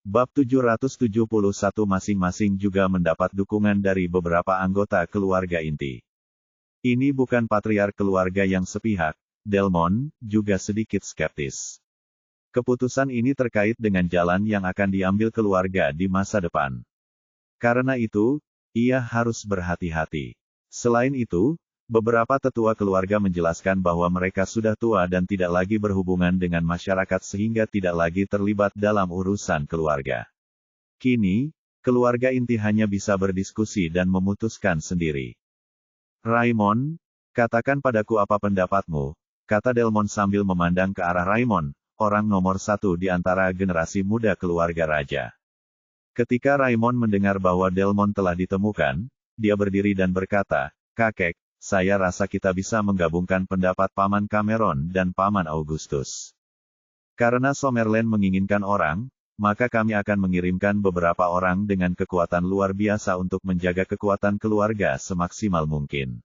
Bab 771 masing-masing juga mendapat dukungan dari beberapa anggota keluarga inti. Ini bukan patriark keluarga yang sepihak, Delmon juga sedikit skeptis. Keputusan ini terkait dengan jalan yang akan diambil keluarga di masa depan. Karena itu, ia harus berhati-hati. Selain itu, beberapa tetua keluarga menjelaskan bahwa mereka sudah tua dan tidak lagi berhubungan dengan masyarakat sehingga tidak lagi terlibat dalam urusan keluarga. Kini, keluarga inti hanya bisa berdiskusi dan memutuskan sendiri. Raymond, katakan padaku apa pendapatmu, kata Delmon sambil memandang ke arah Raymond, orang nomor satu di antara generasi muda keluarga raja. Ketika Raymond mendengar bahwa Delmon telah ditemukan, dia berdiri dan berkata, "Kakek, saya rasa kita bisa menggabungkan pendapat Paman Cameron dan Paman Augustus. Karena Summerland menginginkan orang, maka kami akan mengirimkan beberapa orang dengan kekuatan luar biasa untuk menjaga kekuatan keluarga semaksimal mungkin.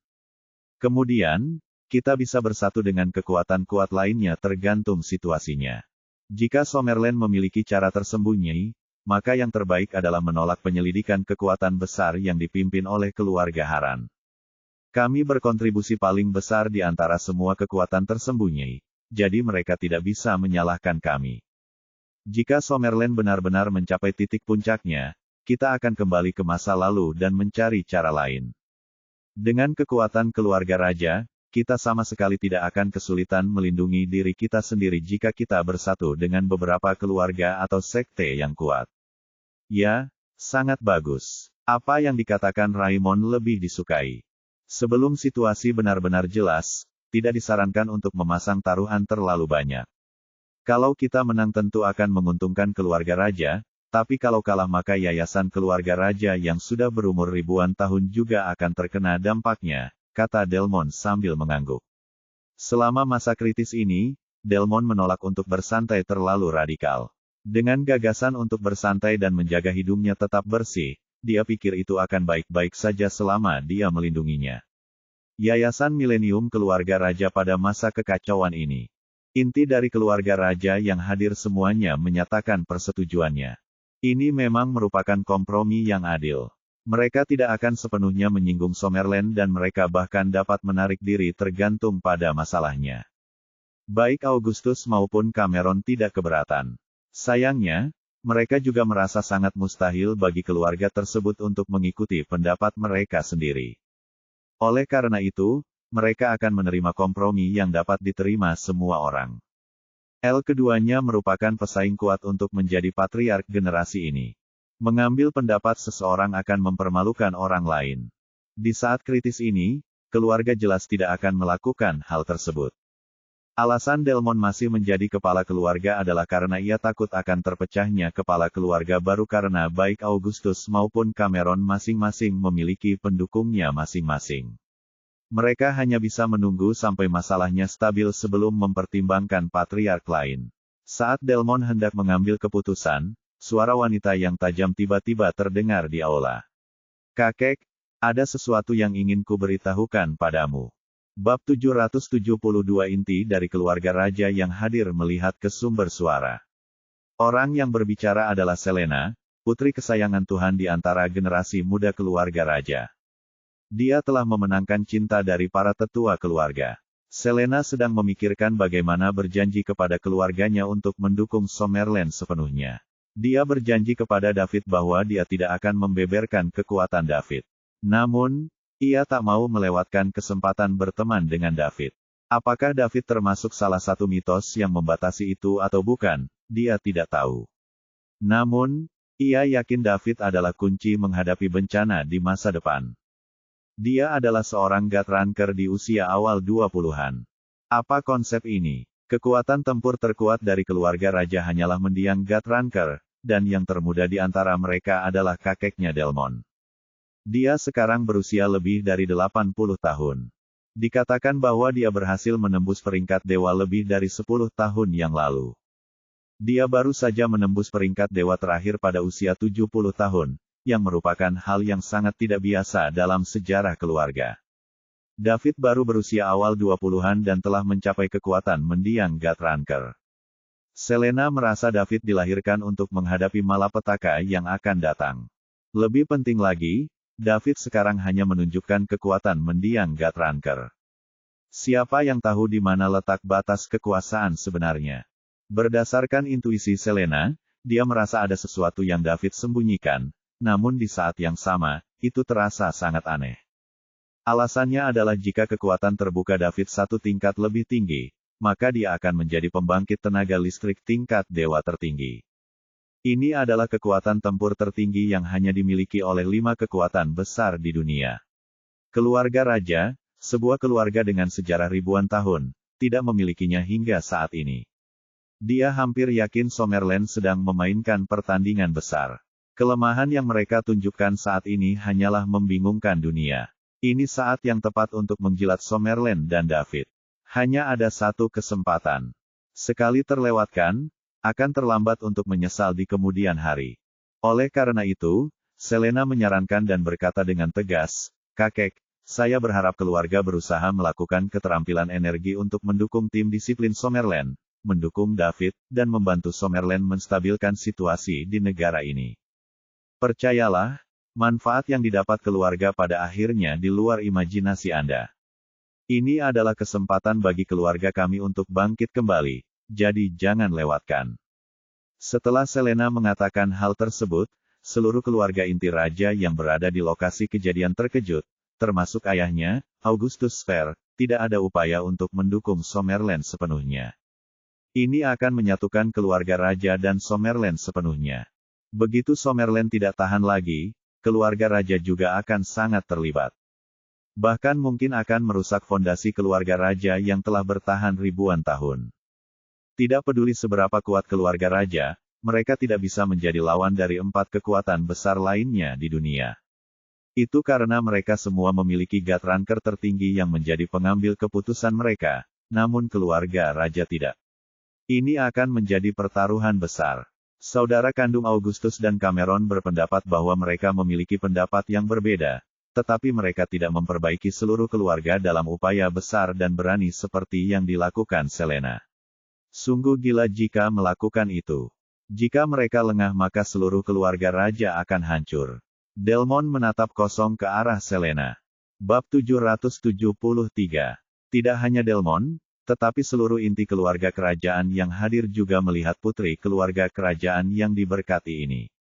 Kemudian, kita bisa bersatu dengan kekuatan kuat lainnya tergantung situasinya. Jika Summerland memiliki cara tersembunyi, maka yang terbaik adalah menolak penyelidikan kekuatan besar yang dipimpin oleh keluarga Harran. Kami berkontribusi paling besar di antara semua kekuatan tersembunyi, jadi mereka tidak bisa menyalahkan kami. Jika Summerland benar-benar mencapai titik puncaknya, kita akan kembali ke masa lalu dan mencari cara lain. Dengan kekuatan keluarga raja, kita sama sekali tidak akan kesulitan melindungi diri kita sendiri jika kita bersatu dengan beberapa keluarga atau sekte yang kuat." Ya, sangat bagus. Apa yang dikatakan Raymond lebih disukai. Sebelum situasi benar-benar jelas, tidak disarankan untuk memasang taruhan terlalu banyak. Kalau kita menang tentu akan menguntungkan keluarga raja, tapi kalau kalah maka yayasan keluarga raja yang sudah berumur ribuan tahun juga akan terkena dampaknya, kata Delmon sambil mengangguk. Selama masa kritis ini, Delmon menolak untuk bersantai terlalu radikal. Dengan gagasan untuk bersantai dan menjaga hidungnya tetap bersih, dia pikir itu akan baik-baik saja selama dia melindunginya. Yayasan Milenium Keluarga Raja pada masa kekacauan ini. Inti dari keluarga raja yang hadir semuanya menyatakan persetujuannya. Ini memang merupakan kompromi yang adil. Mereka tidak akan sepenuhnya menyinggung Summerland dan mereka bahkan dapat menarik diri tergantung pada masalahnya. Baik Augustus maupun Cameron tidak keberatan. Sayangnya, mereka juga merasa sangat mustahil bagi keluarga tersebut untuk mengikuti pendapat mereka sendiri. Oleh karena itu, mereka akan menerima kompromi yang dapat diterima semua orang. Keduanya merupakan pesaing kuat untuk menjadi patriark generasi ini. Mengambil pendapat seseorang akan mempermalukan orang lain. Di saat kritis ini, keluarga jelas tidak akan melakukan hal tersebut. Alasan Delmon masih menjadi kepala keluarga adalah karena ia takut akan terpecahnya kepala keluarga baru karena baik Augustus maupun Cameron masing-masing memiliki pendukungnya masing-masing. Mereka hanya bisa menunggu sampai masalahnya stabil sebelum mempertimbangkan patriark lain. Saat Delmon hendak mengambil keputusan, suara wanita yang tajam tiba-tiba terdengar di aula. "Kakek, ada sesuatu yang ingin kuberitahukan padamu." Bab 772 inti dari keluarga raja yang hadir melihat ke sumber suara. Orang yang berbicara adalah Selena, putri kesayangan Tuhan di antara generasi muda keluarga raja. Dia telah memenangkan cinta dari para tetua keluarga. Selena sedang memikirkan bagaimana berjanji kepada keluarganya untuk mendukung Summerland sepenuhnya. Dia berjanji kepada David bahwa dia tidak akan membeberkan kekuatan David. Namun, ia tak mau melewatkan kesempatan berteman dengan David. Apakah David termasuk salah satu mitos yang membatasi itu atau bukan, dia tidak tahu. Namun, ia yakin David adalah kunci menghadapi bencana di masa depan. Dia adalah seorang Gatranker di usia awal 20-an. Apa konsep ini? Kekuatan tempur terkuat dari keluarga raja hanyalah mendiang Gatranker, dan yang termuda di antara mereka adalah kakeknya Delmon. Dia sekarang berusia lebih dari 80 tahun. Dikatakan bahwa dia berhasil menembus peringkat dewa lebih dari 10 tahun yang lalu. Dia baru saja menembus peringkat dewa terakhir pada usia 70 tahun, yang merupakan hal yang sangat tidak biasa dalam sejarah keluarga. David baru berusia awal 20-an dan telah mencapai kekuatan mendiang Gatranker. Selena merasa David dilahirkan untuk menghadapi malapetaka yang akan datang. Lebih penting lagi, David sekarang hanya menunjukkan kekuatan mendiang Gutranker. Siapa yang tahu di mana letak batas kekuasaan sebenarnya? Berdasarkan intuisi Selena, dia merasa ada sesuatu yang David sembunyikan, namun di saat yang sama, itu terasa sangat aneh. Alasannya adalah jika kekuatan terbuka David satu tingkat lebih tinggi, maka dia akan menjadi pembangkit tenaga listrik tingkat dewa tertinggi. Ini adalah kekuatan tempur tertinggi yang hanya dimiliki oleh 5 kekuatan besar di dunia. Keluarga Raja, sebuah keluarga dengan sejarah ribuan tahun, tidak memilikinya hingga saat ini. Dia hampir yakin Summerland sedang memainkan pertandingan besar. Kelemahan yang mereka tunjukkan saat ini hanyalah membingungkan dunia. Ini saat yang tepat untuk menjilat Summerland dan David. Hanya ada satu kesempatan. Sekali terlewatkan, akan terlambat untuk menyesal di kemudian hari. Oleh karena itu, Selena menyarankan dan berkata dengan tegas, "Kakek, saya berharap keluarga berusaha melakukan keterampilan energi untuk mendukung tim disiplin Summerland, mendukung David, dan membantu Summerland menstabilkan situasi di negara ini. Percayalah, manfaat yang didapat keluarga pada akhirnya di luar imajinasi Anda. Ini adalah kesempatan bagi keluarga kami untuk bangkit kembali, jadi jangan lewatkan." Setelah Selena mengatakan hal tersebut, seluruh keluarga inti raja yang berada di lokasi kejadian terkejut, termasuk ayahnya, Augustus Sper, tidak ada upaya untuk mendukung Summerland sepenuhnya. Ini akan menyatukan keluarga raja dan Summerland sepenuhnya. Begitu Summerland tidak tahan lagi, keluarga raja juga akan sangat terlibat. Bahkan mungkin akan merusak fondasi keluarga raja yang telah bertahan ribuan tahun. Tidak peduli seberapa kuat keluarga raja, mereka tidak bisa menjadi lawan dari 4 kekuatan besar lainnya di dunia. Itu karena mereka semua memiliki Gutranker tertinggi yang menjadi pengambil keputusan mereka, namun keluarga raja tidak. Ini akan menjadi pertaruhan besar. Saudara kandung Augustus dan Cameron berpendapat bahwa mereka memiliki pendapat yang berbeda, tetapi mereka tidak memperbaiki seluruh keluarga dalam upaya besar dan berani seperti yang dilakukan Selena. Sungguh gila jika melakukan itu. Jika mereka lengah maka seluruh keluarga raja akan hancur. Delmon menatap kosong ke arah Selena. Bab 773. Tidak hanya Delmon, tetapi seluruh inti keluarga kerajaan yang hadir juga melihat putri keluarga kerajaan yang diberkati ini.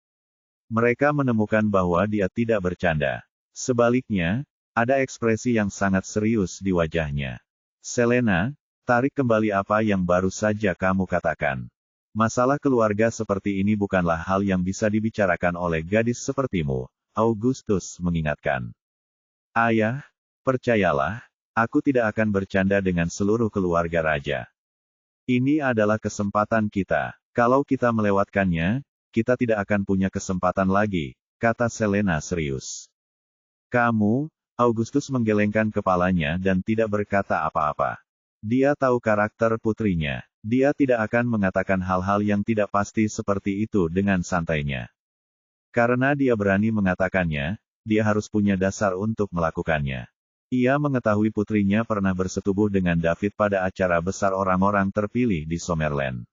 Mereka menemukan bahwa dia tidak bercanda. Sebaliknya, ada ekspresi yang sangat serius di wajahnya. "Selena, tarik kembali apa yang baru saja kamu katakan. Masalah keluarga seperti ini bukanlah hal yang bisa dibicarakan oleh gadis sepertimu," Augustus mengingatkan. "Ayah, percayalah, aku tidak akan bercanda dengan seluruh keluarga raja. Ini adalah kesempatan kita. Kalau kita melewatkannya, kita tidak akan punya kesempatan lagi," kata Selena serius. "Kamu," Augustus menggelengkan kepalanya dan tidak berkata apa-apa. Dia tahu karakter putrinya. Dia tidak akan mengatakan hal-hal yang tidak pasti seperti itu dengan santainya. Karena dia berani mengatakannya, dia harus punya dasar untuk melakukannya. Ia mengetahui putrinya pernah bersetubuh dengan David pada acara besar orang-orang terpilih di Summerland.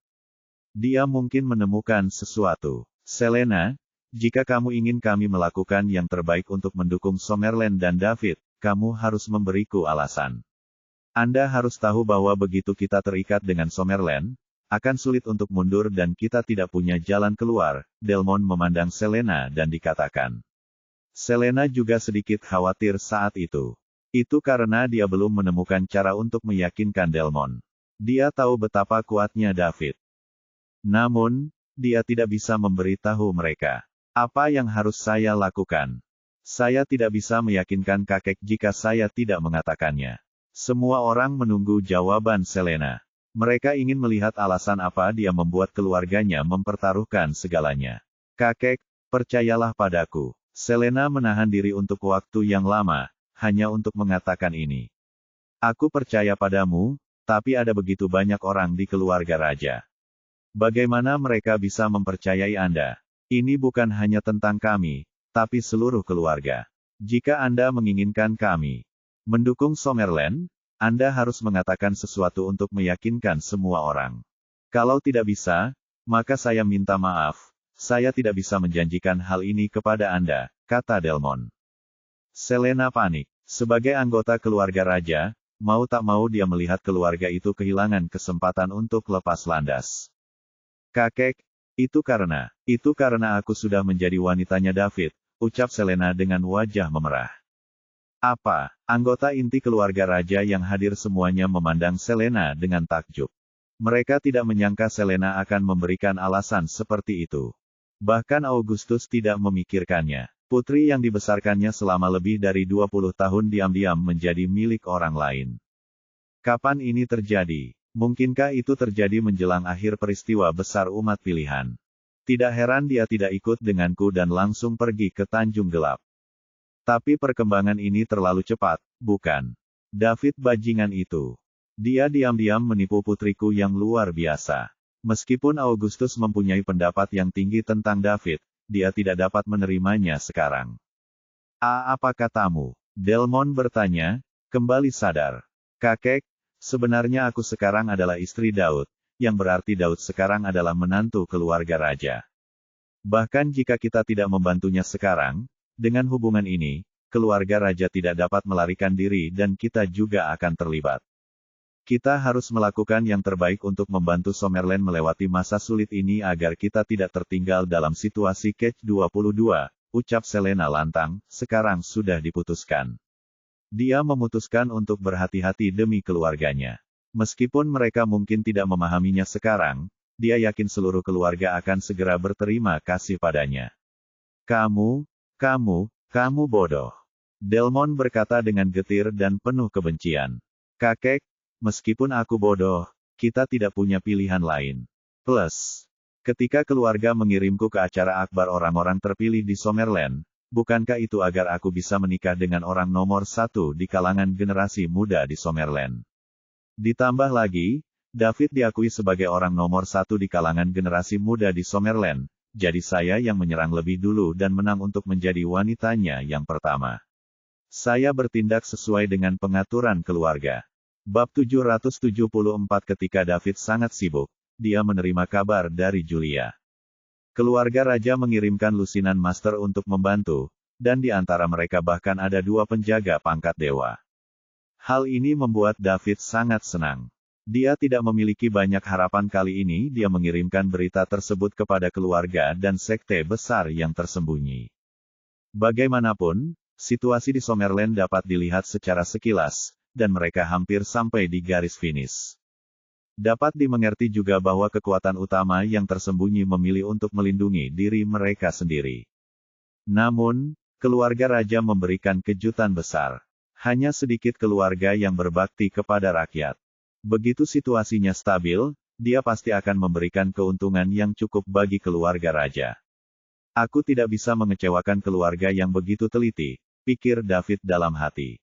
Dia mungkin menemukan sesuatu. "Selena, jika kamu ingin kami melakukan yang terbaik untuk mendukung Summerland dan David, kamu harus memberiku alasan. Anda harus tahu bahwa begitu kita terikat dengan Summerland, akan sulit untuk mundur dan kita tidak punya jalan keluar." Delmon memandang Selena dan dikatakan. Selena juga sedikit khawatir saat itu. Itu karena dia belum menemukan cara untuk meyakinkan Delmon. Dia tahu betapa kuatnya David. Namun, dia tidak bisa memberitahu mereka. "Apa yang harus saya lakukan? Saya tidak bisa meyakinkan kakek jika saya tidak mengatakannya." Semua orang menunggu jawaban Selena. Mereka ingin melihat alasan apa dia membuat keluarganya mempertaruhkan segalanya. "Kakek, percayalah padaku." Selena menahan diri untuk waktu yang lama, hanya untuk mengatakan ini. "Aku percaya padamu, tapi ada begitu banyak orang di keluarga raja. Bagaimana mereka bisa mempercayai Anda? Ini bukan hanya tentang kami, tapi seluruh keluarga. Jika Anda menginginkan kami mendukung Summerland, Anda harus mengatakan sesuatu untuk meyakinkan semua orang." Kalau tidak bisa, maka saya minta maaf. Saya tidak bisa menjanjikan hal ini kepada Anda, kata Delmon. Selena panik. Sebagai anggota keluarga raja, mau tak mau dia melihat keluarga itu kehilangan kesempatan untuk lepas landas. Kakek, itu karena aku sudah menjadi wanitanya David, ucap Selena dengan wajah memerah. Apa? Anggota inti keluarga raja yang hadir semuanya memandang Selena dengan takjub. Mereka tidak menyangka Selena akan memberikan alasan seperti itu. Bahkan Augustus tidak memikirkannya. Putri yang dibesarkannya selama lebih dari 20 tahun diam-diam menjadi milik orang lain. Kapan ini terjadi? Mungkinkah itu terjadi menjelang akhir peristiwa besar umat pilihan? Tidak heran dia tidak ikut denganku dan langsung pergi ke Tanjung Gelap. Tapi perkembangan ini terlalu cepat, bukan? David bajingan itu. Dia diam-diam menipu putriku yang luar biasa. Meskipun Augustus mempunyai pendapat yang tinggi tentang David, dia tidak dapat menerimanya sekarang. Apa katamu? Delmon bertanya, kembali sadar. Kakek, sebenarnya aku sekarang adalah istri Daud, yang berarti Daud sekarang adalah menantu keluarga raja. Bahkan jika kita tidak membantunya sekarang, dengan hubungan ini, keluarga raja tidak dapat melarikan diri dan kita juga akan terlibat. Kita harus melakukan yang terbaik untuk membantu Summerland melewati masa sulit ini agar kita tidak tertinggal dalam situasi Catch-22, ucap Selena lantang, sekarang sudah diputuskan. Dia memutuskan untuk berhati-hati demi keluarganya. Meskipun mereka mungkin tidak memahaminya sekarang, dia yakin seluruh keluarga akan segera berterima kasih padanya. Kamu bodoh. Delmon berkata dengan getir dan penuh kebencian. Kakek, meskipun aku bodoh, kita tidak punya pilihan lain. Plus, ketika keluarga mengirimku ke acara akbar orang-orang terpilih di Summerland, bukankah itu agar aku bisa menikah dengan orang nomor 1 di kalangan generasi muda di Summerland? Ditambah lagi, David diakui sebagai orang nomor 1 di kalangan generasi muda di Summerland, jadi saya yang menyerang lebih dulu dan menang untuk menjadi wanitanya yang pertama. Saya bertindak sesuai dengan pengaturan keluarga. Bab 774. Ketika David sangat sibuk, dia menerima kabar dari Julia. Keluarga raja mengirimkan lusinan master untuk membantu, dan di antara mereka bahkan ada 2 penjaga pangkat dewa. Hal ini membuat David sangat senang. Dia tidak memiliki banyak harapan kali ini dia mengirimkan berita tersebut kepada keluarga dan sekte besar yang tersembunyi. Bagaimanapun, situasi di Summerland dapat dilihat secara sekilas, dan mereka hampir sampai di garis finish. Dapat dimengerti juga bahwa kekuatan utama yang tersembunyi memilih untuk melindungi diri mereka sendiri. Namun, keluarga raja memberikan kejutan besar. Hanya sedikit keluarga yang berbakti kepada rakyat. Begitu situasinya stabil, dia pasti akan memberikan keuntungan yang cukup bagi keluarga raja. Aku tidak bisa mengecewakan keluarga yang begitu teliti, pikir David dalam hati.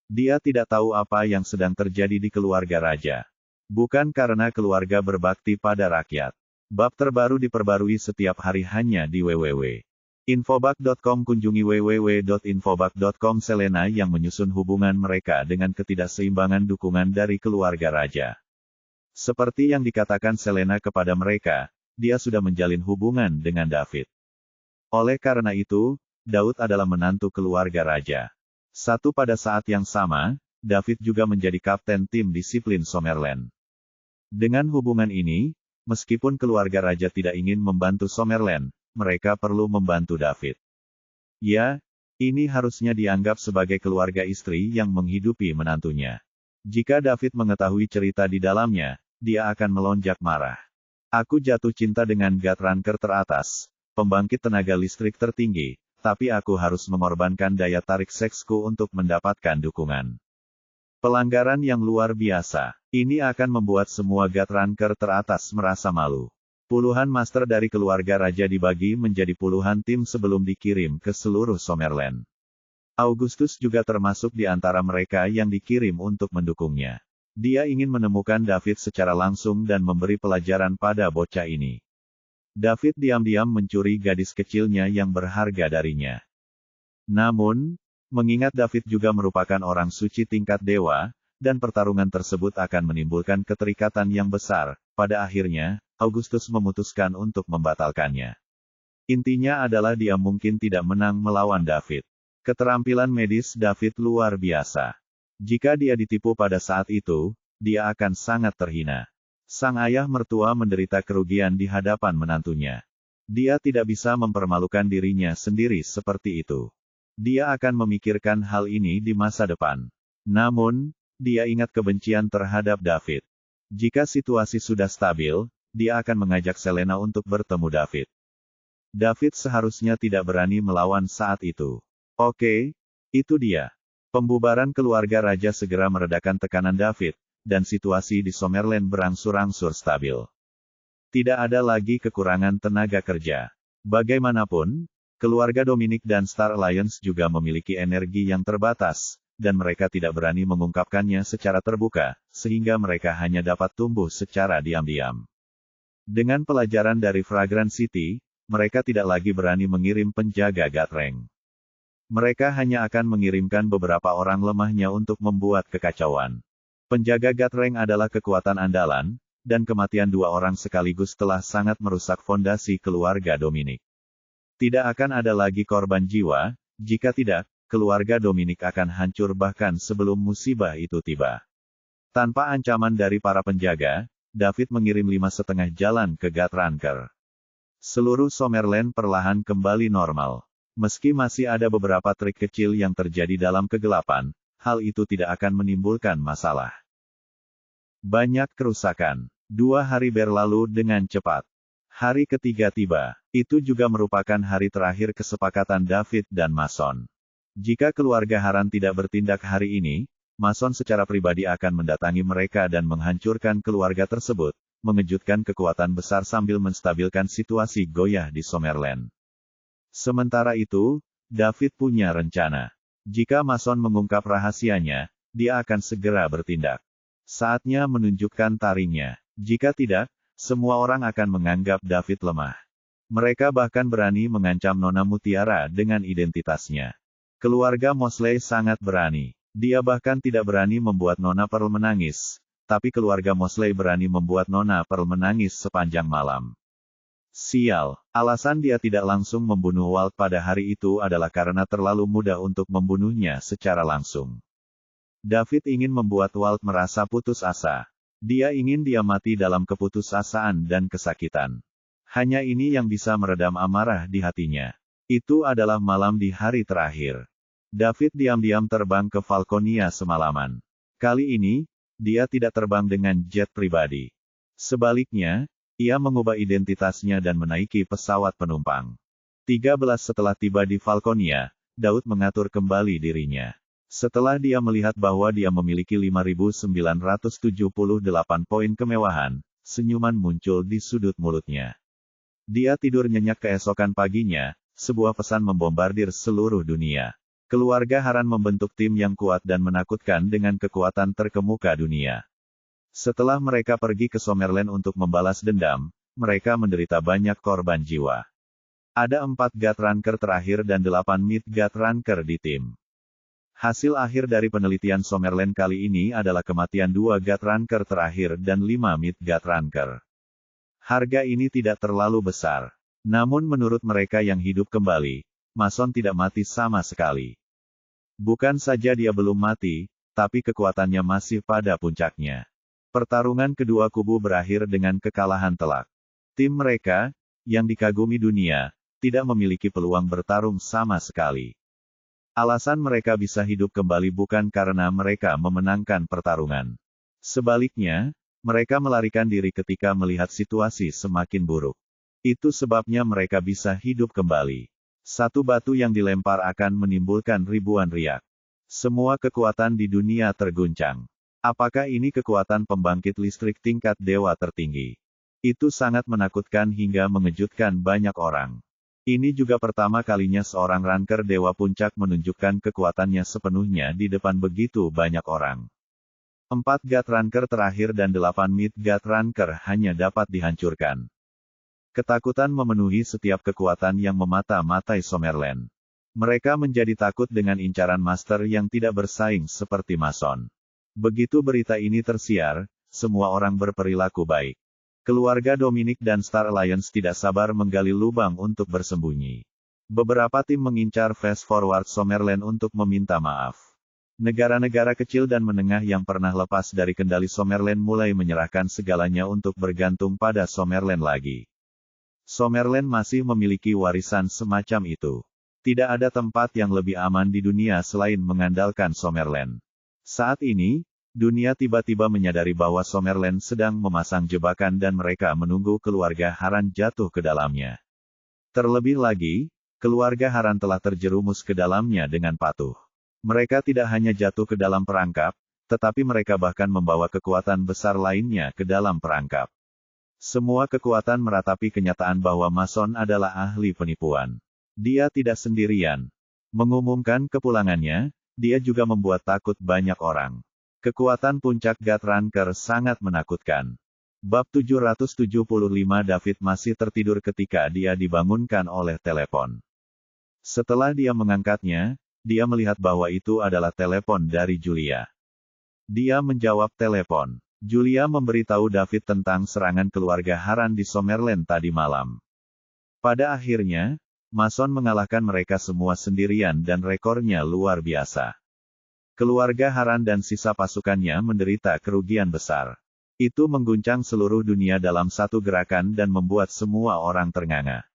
Dia tidak tahu apa yang sedang terjadi di keluarga raja. Bukan karena keluarga berbakti pada rakyat. Bab terbaru diperbarui setiap hari hanya di www.infobak.com. Kunjungi www.infobak.com. Selena yang menyusun hubungan mereka dengan ketidakseimbangan dukungan dari keluarga raja. Seperti yang dikatakan Selena kepada mereka, dia sudah menjalin hubungan dengan David. Oleh karena itu, Daud adalah menantu keluarga raja. Pada saat yang sama, David juga menjadi kapten tim disiplin Summerland. Dengan hubungan ini, meskipun keluarga raja tidak ingin membantu Summerland, mereka perlu membantu David. Ya, ini harusnya dianggap sebagai keluarga istri yang menghidupi menantunya. Jika David mengetahui cerita di dalamnya, dia akan melonjak marah. Aku jatuh cinta dengan Gutrunker teratas, pembangkit tenaga listrik tertinggi, tapi aku harus mengorbankan daya tarik seksku untuk mendapatkan dukungan. Pelanggaran yang luar biasa. Ini akan membuat semua Gutrunker teratas merasa malu. Puluhan master dari keluarga raja dibagi menjadi puluhan tim sebelum dikirim ke seluruh Summerland. Augustus juga termasuk di antara mereka yang dikirim untuk mendukungnya. Dia ingin menemukan David secara langsung dan memberi pelajaran pada bocah ini. David diam-diam mencuri gadis kecilnya yang berharga darinya. Namun, mengingat David juga merupakan orang suci tingkat dewa, dan pertarungan tersebut akan menimbulkan keterikatan yang besar, pada akhirnya, Augustus memutuskan untuk membatalkannya. Intinya adalah dia mungkin tidak menang melawan David. Keterampilan medis David luar biasa. Jika dia ditipu pada saat itu, dia akan sangat terhina. Sang ayah mertua menderita kerugian di hadapan menantunya. Dia tidak bisa mempermalukan dirinya sendiri seperti itu. Dia akan memikirkan hal ini di masa depan. Namun, dia ingat kebencian terhadap David. Jika situasi sudah stabil, dia akan mengajak Selena untuk bertemu David. David seharusnya tidak berani melawan saat itu. Oke, itu dia. Pembubaran keluarga raja segera meredakan tekanan David, dan situasi di Summerland berangsur-angsur stabil. Tidak ada lagi kekurangan tenaga kerja. Bagaimanapun, keluarga Dominic dan Star Alliance juga memiliki energi yang terbatas, dan mereka tidak berani mengungkapkannya secara terbuka, sehingga mereka hanya dapat tumbuh secara diam-diam. Dengan pelajaran dari Fragrant City, mereka tidak lagi berani mengirim penjaga Gatrang. Mereka hanya akan mengirimkan beberapa orang lemahnya untuk membuat kekacauan. Penjaga Gatrang adalah kekuatan andalan, dan kematian dua orang sekaligus telah sangat merusak fondasi keluarga Dominic. Tidak akan ada lagi korban jiwa, jika tidak, keluarga Dominic akan hancur bahkan sebelum musibah itu tiba. Tanpa ancaman dari para penjaga, David mengirim 5,5 jalan ke Gatranker. Seluruh Summerland perlahan kembali normal. Meski masih ada beberapa trik kecil yang terjadi dalam kegelapan, hal itu tidak akan menimbulkan masalah. Banyak kerusakan. 2 hari berlalu dengan cepat. Hari ketiga tiba. Itu juga merupakan hari terakhir kesepakatan David dan Mason. Jika keluarga Haran tidak bertindak hari ini, Mason secara pribadi akan mendatangi mereka dan menghancurkan keluarga tersebut, mengejutkan kekuatan besar sambil menstabilkan situasi goyah di Summerland. Sementara itu, David punya rencana. Jika Mason mengungkap rahasianya, dia akan segera bertindak. Saatnya menunjukkan taringnya. Jika tidak, semua orang akan menganggap David lemah. Mereka bahkan berani mengancam Nona Mutiara dengan identitasnya. Keluarga Mosley sangat berani. Dia bahkan tidak berani membuat Nona Pearl menangis, tapi keluarga Mosley berani membuat Nona Pearl menangis sepanjang malam. Sial, alasan dia tidak langsung membunuh Walt pada hari itu adalah karena terlalu mudah untuk membunuhnya secara langsung. David ingin membuat Walt merasa putus asa. Dia ingin dia mati dalam keputusasaan dan kesakitan. Hanya ini yang bisa meredam amarah di hatinya. Itu adalah malam di hari terakhir. David diam-diam terbang ke Falconia semalaman. Kali ini, dia tidak terbang dengan jet pribadi. Sebaliknya, ia mengubah identitasnya dan menaiki pesawat penumpang. 13 setelah tiba di Falconia, Daud mengatur kembali dirinya. Setelah dia melihat bahwa dia memiliki 5.978 poin kemewahan, senyuman muncul di sudut mulutnya. Dia tidur nyenyak keesokan paginya, sebuah pesan membombardir seluruh dunia. Keluarga Haran membentuk tim yang kuat dan menakutkan dengan kekuatan terkemuka dunia. Setelah mereka pergi ke Summerland untuk membalas dendam, mereka menderita banyak korban jiwa. Ada 4 Gatranker terakhir dan 8 Mid Gatranker di tim. Hasil akhir dari penelitian Summerland kali ini adalah kematian 2 Gatranker terakhir dan 5 Mid Gatranker. Harga ini tidak terlalu besar. Namun menurut mereka yang hidup kembali, Mason tidak mati sama sekali. Bukan saja dia belum mati, tapi kekuatannya masih pada puncaknya. Pertarungan kedua kubu berakhir dengan kekalahan telak. Tim mereka, yang dikagumi dunia, tidak memiliki peluang bertarung sama sekali. Alasan mereka bisa hidup kembali bukan karena mereka memenangkan pertarungan. Sebaliknya, mereka melarikan diri ketika melihat situasi semakin buruk. Itu sebabnya mereka bisa hidup kembali. Satu batu yang dilempar akan menimbulkan ribuan riak. Semua kekuatan di dunia terguncang. Apakah ini kekuatan pembangkit listrik tingkat dewa tertinggi? Itu sangat menakutkan hingga mengejutkan banyak orang. Ini juga pertama kalinya seorang ranker dewa puncak menunjukkan kekuatannya sepenuhnya di depan begitu banyak orang. 4 Gatranker terakhir dan 8 Mid Gatranker hanya dapat dihancurkan. Ketakutan memenuhi setiap kekuatan yang memata-matai Summerland. Mereka menjadi takut dengan incaran master yang tidak bersaing seperti Mason. Begitu berita ini tersiar, semua orang berperilaku baik. Keluarga Dominic dan Star Alliance tidak sabar menggali lubang untuk bersembunyi. Beberapa tim mengincar fast forward Summerland untuk meminta maaf. Negara-negara kecil dan menengah yang pernah lepas dari kendali Summerland mulai menyerahkan segalanya untuk bergantung pada Summerland lagi. Summerland masih memiliki warisan semacam itu. Tidak ada tempat yang lebih aman di dunia selain mengandalkan Summerland. Saat ini, dunia tiba-tiba menyadari bahwa Summerland sedang memasang jebakan dan mereka menunggu keluarga Haran jatuh ke dalamnya. Terlebih lagi, keluarga Haran telah terjerumus ke dalamnya dengan patuh. Mereka tidak hanya jatuh ke dalam perangkap, tetapi mereka bahkan membawa kekuatan besar lainnya ke dalam perangkap. Semua kekuatan meratapi kenyataan bahwa Mason adalah ahli penipuan. Dia tidak sendirian. Mengumumkan kepulangannya, dia juga membuat takut banyak orang. Kekuatan puncak Guthrunker sangat menakutkan. Bab 775 David masih tertidur ketika dia dibangunkan oleh telepon. Setelah dia mengangkatnya, dia melihat bahwa itu adalah telepon dari Julia. Dia menjawab telepon. Julia memberitahu David tentang serangan keluarga Haran di Summerland tadi malam. Pada akhirnya, Mason mengalahkan mereka semua sendirian dan rekornya luar biasa. Keluarga Haran dan sisa pasukannya menderita kerugian besar. Itu mengguncang seluruh dunia dalam satu gerakan dan membuat semua orang ternganga.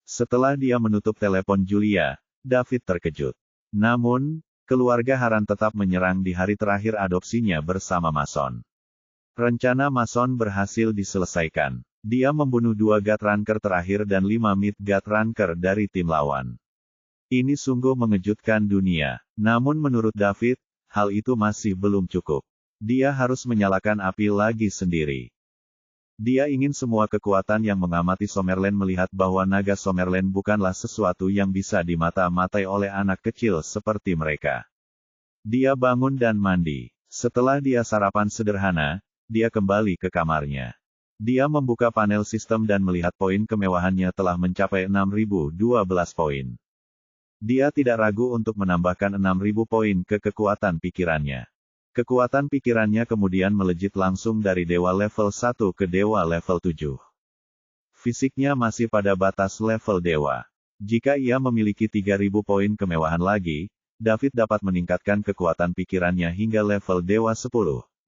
Setelah dia menutup telepon Julia, David terkejut. Namun, keluarga Haran tetap menyerang di hari terakhir adopsinya bersama Mason. Rencana Mason berhasil diselesaikan. Dia membunuh 2 Guthrunker terakhir dan 5 Mid Guthrunker dari tim lawan. Ini sungguh mengejutkan dunia. Namun menurut David, hal itu masih belum cukup. Dia harus menyalakan api lagi sendiri. Dia ingin semua kekuatan yang mengamati Summerland melihat bahwa naga Summerland bukanlah sesuatu yang bisa dimata-matai oleh anak kecil seperti mereka. Dia bangun dan mandi. Setelah dia sarapan sederhana, dia kembali ke kamarnya. Dia membuka panel sistem dan melihat poin kemewahannya telah mencapai 6.012 poin. Dia tidak ragu untuk menambahkan 6.000 poin ke kekuatan pikirannya. Kekuatan pikirannya kemudian melejit langsung dari dewa level 1 ke dewa level 7. Fisiknya masih pada batas level dewa. Jika ia memiliki 3.000 poin kemewahan lagi, David dapat meningkatkan kekuatan pikirannya hingga level dewa 10,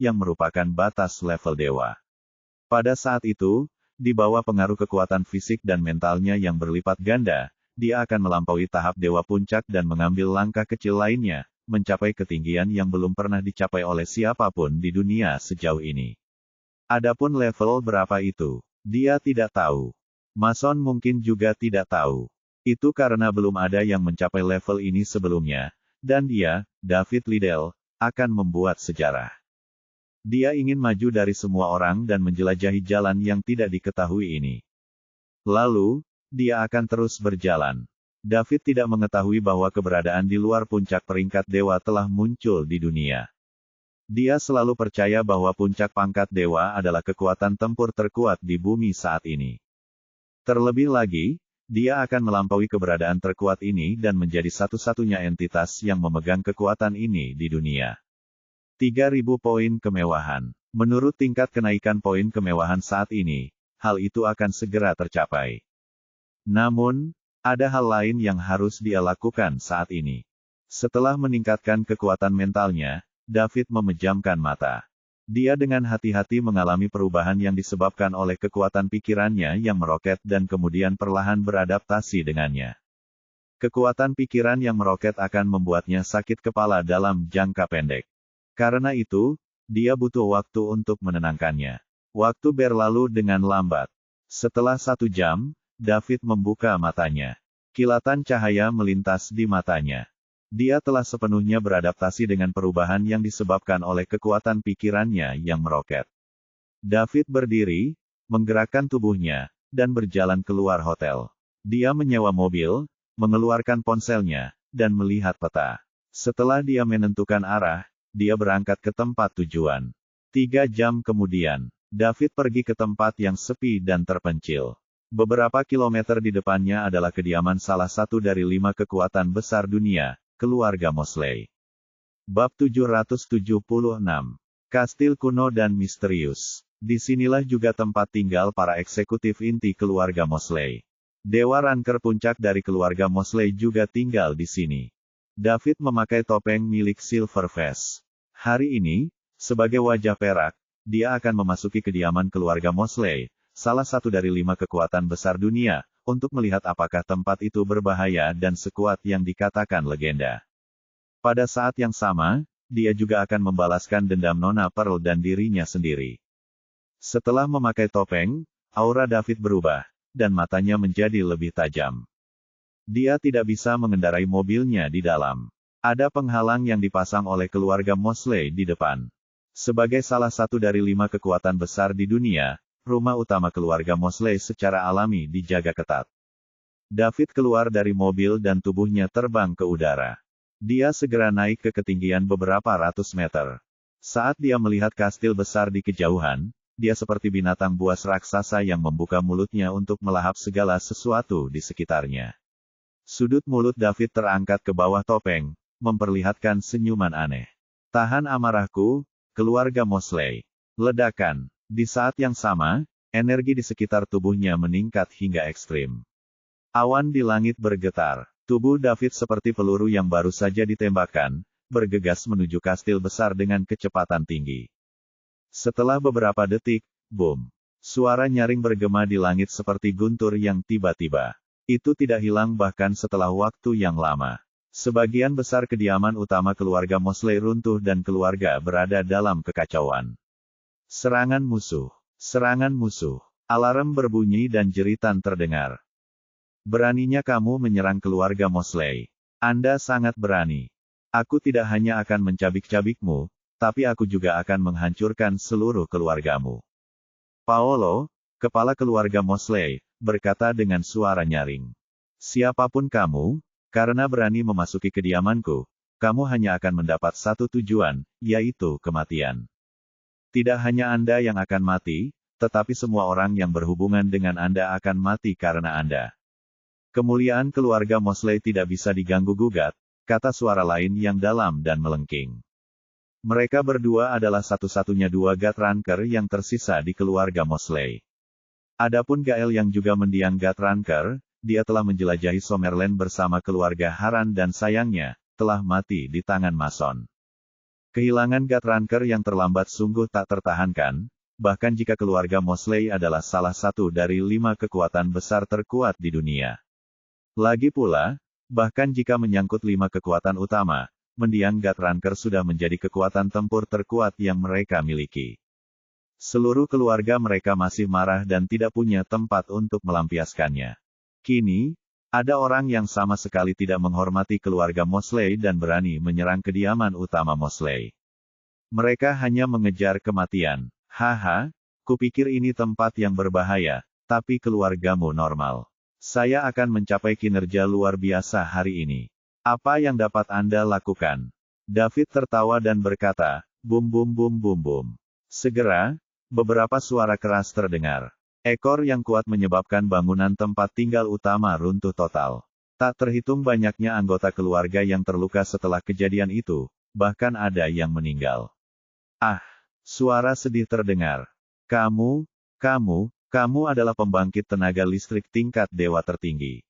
yang merupakan batas level dewa. Pada saat itu, di bawah pengaruh kekuatan fisik dan mentalnya yang berlipat ganda, dia akan melampaui tahap dewa puncak dan mengambil langkah kecil lainnya, mencapai ketinggian yang belum pernah dicapai oleh siapapun di dunia sejauh ini. Adapun level berapa itu, dia tidak tahu. Mason mungkin juga tidak tahu. Itu karena belum ada yang mencapai level ini sebelumnya, dan dia, David Liddell, akan membuat sejarah. Dia ingin maju dari semua orang dan menjelajahi jalan yang tidak diketahui ini. Lalu, dia akan terus berjalan. David tidak mengetahui bahwa keberadaan di luar puncak peringkat dewa telah muncul di dunia. Dia selalu percaya bahwa puncak pangkat dewa adalah kekuatan tempur terkuat di bumi saat ini. Terlebih lagi, dia akan melampaui keberadaan terkuat ini dan menjadi satu-satunya entitas yang memegang kekuatan ini di dunia. 3.000 poin kemewahan. Menurut tingkat kenaikan poin kemewahan saat ini, hal itu akan segera tercapai. Namun, ada hal lain yang harus dia lakukan saat ini. Setelah meningkatkan kekuatan mentalnya, David memejamkan mata. Dia dengan hati-hati mengalami perubahan yang disebabkan oleh kekuatan pikirannya yang meroket dan kemudian perlahan beradaptasi dengannya. Kekuatan pikiran yang meroket akan membuatnya sakit kepala dalam jangka pendek. Karena itu, dia butuh waktu untuk menenangkannya. Waktu berlalu dengan lambat. Setelah 1 jam, David membuka matanya. Kilatan cahaya melintas di matanya. Dia telah sepenuhnya beradaptasi dengan perubahan yang disebabkan oleh kekuatan pikirannya yang meroket. David berdiri, menggerakkan tubuhnya, dan berjalan keluar hotel. Dia menyewa mobil, mengeluarkan ponselnya, dan melihat peta. Setelah dia menentukan arah, dia berangkat ke tempat tujuan. 3 jam kemudian, David pergi ke tempat yang sepi dan terpencil. Beberapa kilometer di depannya adalah kediaman salah satu dari 5 kekuatan besar dunia, keluarga Mosley. Bab 776. Kastil kuno dan misterius. Disinilah juga tempat tinggal para eksekutif inti keluarga Mosley. Dewa Ranker puncak dari keluarga Mosley juga tinggal di sini. David memakai topeng milik Silverface. Hari ini, sebagai wajah perak, dia akan memasuki kediaman keluarga Mosley, salah satu dari 5 kekuatan besar dunia, untuk melihat apakah tempat itu berbahaya dan sekuat yang dikatakan legenda. Pada saat yang sama, dia juga akan membalaskan dendam Nona Pearl dan dirinya sendiri. Setelah memakai topeng, aura David berubah, dan matanya menjadi lebih tajam. Dia tidak bisa mengendarai mobilnya di dalam. Ada penghalang yang dipasang oleh keluarga Mosley di depan. Sebagai salah satu dari 5 kekuatan besar di dunia, rumah utama keluarga Mosley secara alami dijaga ketat. David keluar dari mobil dan tubuhnya terbang ke udara. Dia segera naik ke ketinggian beberapa ratus meter. Saat dia melihat kastil besar di kejauhan, dia seperti binatang buas raksasa yang membuka mulutnya untuk melahap segala sesuatu di sekitarnya. Sudut mulut David terangkat ke bawah topeng, memperlihatkan senyuman aneh. Tahan amarahku, keluarga Mosley. Ledakan. Di saat yang sama, energi di sekitar tubuhnya meningkat hingga ekstrim. Awan di langit bergetar. Tubuh David seperti peluru yang baru saja ditembakkan, bergegas menuju kastil besar dengan kecepatan tinggi. Setelah beberapa detik, boom. Suara nyaring bergema di langit seperti guntur yang tiba-tiba. Itu tidak hilang bahkan setelah waktu yang lama. Sebagian besar kediaman utama keluarga Mosley runtuh dan keluarga berada dalam kekacauan. Serangan musuh. Serangan musuh. Alarm berbunyi dan jeritan terdengar. Beraninya kamu menyerang keluarga Mosley. Anda sangat berani. Aku tidak hanya akan mencabik-cabikmu, tapi aku juga akan menghancurkan seluruh keluargamu. Paolo, kepala keluarga Mosley, berkata dengan suara nyaring. Siapapun kamu, karena berani memasuki kediamanku, kamu hanya akan mendapat satu tujuan, yaitu kematian. Tidak hanya Anda yang akan mati, tetapi semua orang yang berhubungan dengan Anda akan mati karena Anda. Kemuliaan keluarga Mosley tidak bisa diganggu-gugat, kata suara lain yang dalam dan melengking. Mereka berdua adalah satu-satunya 2 Guthrunker yang tersisa di keluarga Mosley. Adapun Gael yang juga mendiang Guthrunker, dia telah menjelajahi Summerland bersama keluarga Haran dan sayangnya, telah mati di tangan Mason. Kehilangan Guthrunker yang terlambat sungguh tak tertahankan, bahkan jika keluarga Mosley adalah salah satu dari 5 kekuatan besar terkuat di dunia. Lagi pula, bahkan jika menyangkut 5 kekuatan utama, mendiang Guthrunker sudah menjadi kekuatan tempur terkuat yang mereka miliki. Seluruh keluarga mereka masih marah dan tidak punya tempat untuk melampiaskannya. Kini, ada orang yang sama sekali tidak menghormati keluarga Mosley dan berani menyerang kediaman utama Mosley. Mereka hanya mengejar kematian. Haha, kupikir ini tempat yang berbahaya, tapi keluargamu normal. Saya akan mencapai kinerja luar biasa hari ini. Apa yang dapat Anda lakukan? David tertawa dan berkata, bum bum bum bum bum. Segera, beberapa suara keras terdengar. Ekor yang kuat menyebabkan bangunan tempat tinggal utama runtuh total. Tak terhitung banyaknya anggota keluarga yang terluka setelah kejadian itu, bahkan ada yang meninggal. Ah, suara sedih terdengar. Kamu adalah pembangkit tenaga listrik tingkat dewa tertinggi.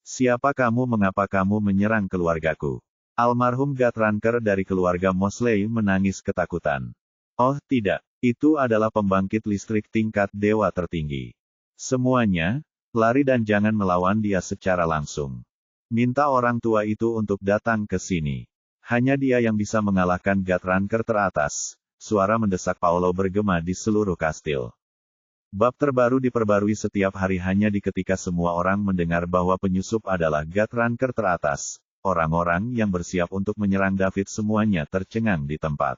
Siapa kamu? Mengapa kamu menyerang keluargaku? Almarhum Guthrunker dari keluarga Mosley menangis ketakutan. Oh tidak, itu adalah pembangkit listrik tingkat dewa tertinggi. Semuanya, lari dan jangan melawan dia secara langsung. Minta orang tua itu untuk datang ke sini. Hanya dia yang bisa mengalahkan Guthrunker teratas. Suara mendesak Paolo bergema di seluruh kastil. Bab terbaru diperbarui setiap hari hanya di ketika semua orang mendengar bahwa penyusup adalah Guthrunker teratas. Orang-orang yang bersiap untuk menyerang David semuanya tercengang di tempat.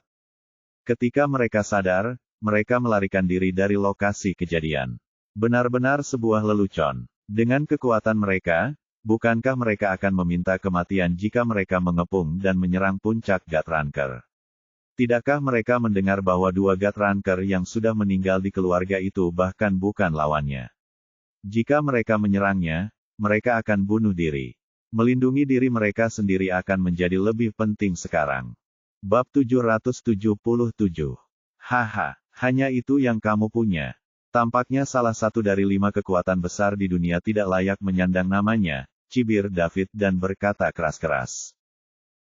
Ketika mereka sadar, mereka melarikan diri dari lokasi kejadian. Benar-benar sebuah lelucon. Dengan kekuatan mereka, bukankah mereka akan meminta kematian jika mereka mengepung dan menyerang puncak Guthrunker? Tidakkah mereka mendengar bahwa 2 Guthrunker yang sudah meninggal di keluarga itu bahkan bukan lawannya? Jika mereka menyerangnya, mereka akan bunuh diri. Melindungi diri mereka sendiri akan menjadi lebih penting sekarang. Bab 777. Haha, Hanya itu yang kamu punya. Tampaknya salah satu dari 5 kekuatan besar di dunia tidak layak menyandang namanya, cibir David dan berkata keras-keras.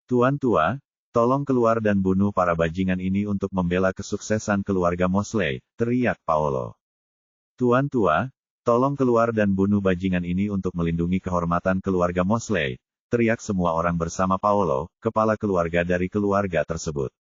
Tuan tua, tolong keluar dan bunuh para bajingan ini untuk membela kesuksesan keluarga Mosley, teriak Paolo. Tuan tua, tolong keluar dan bunuh bajingan ini untuk melindungi kehormatan keluarga Mosley, teriak semua orang bersama Paolo, kepala keluarga dari keluarga tersebut.